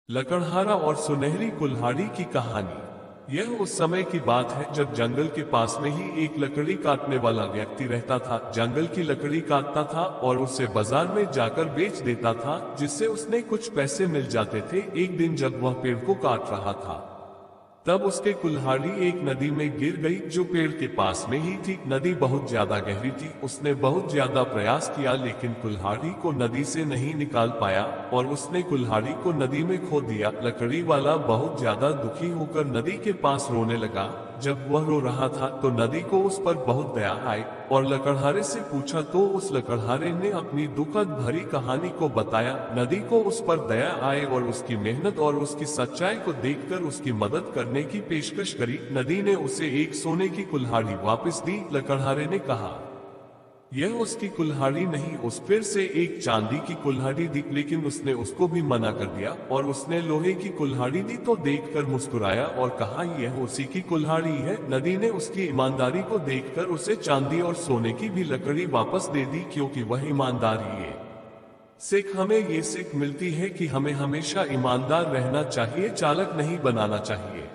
लकड़हारा और सुनहरी कुल्हाड़ी की कहानी। यह उस समय की बात है जब जंगल के पास में ही एक लकड़ी काटने वाला व्यक्ति रहता था। जंगल की लकड़ी काटता था और उसे बाजार में जाकर बेच देता था, जिससे उसने कुछ पैसे मिल जाते थे। एक दिन जब वह पेड़ को काट रहा था, तब उसके कुल्हाड़ी एक नदी में गिर गई जो पेड़ के पास में ही थी। नदी बहुत ज्यादा गहरी थी। उसने बहुत ज्यादा प्रयास किया लेकिन कुल्हाड़ी को नदी से नहीं निकाल पाया और उसने कुल्हाड़ी को नदी में खो दिया। लकड़ी वाला बहुत ज्यादा दुखी होकर नदी के पास रोने लगा। जब वह रो रहा था तो नदी को उस पर बहुत दया आई और लकड़हारे से पूछा तो उस लकड़हारे ने अपनी दुखद भरी कहानी को बताया। नदी को उस पर दया आए और उसकी मेहनत और उसकी सच्चाई को देखकर उसकी मदद करने की पेशकश करी। नदी ने उसे एक सोने की कुल्हाड़ी वापस दी। लकड़हारे ने कहा, यह उसकी कुल्हाड़ी नहीं, उस फिर से एक चांदी की कुल्हाड़ी दी, लेकिन उसने उसको भी मना कर दिया और उसने लोहे की कुल्हाड़ी दी तो देखकर मुस्कुराया और कहा, यह उसी की कुल्हाड़ी है। नदी ने उसकी ईमानदारी को देखकर उसे चांदी और सोने की भी लकड़ी वापस दे दी, क्योंकि वह ईमानदारी है। हमें ये सीख मिलती है कि हमें हमेशा ईमानदार रहना चाहिए, चालाक नहीं बनाना चाहिए।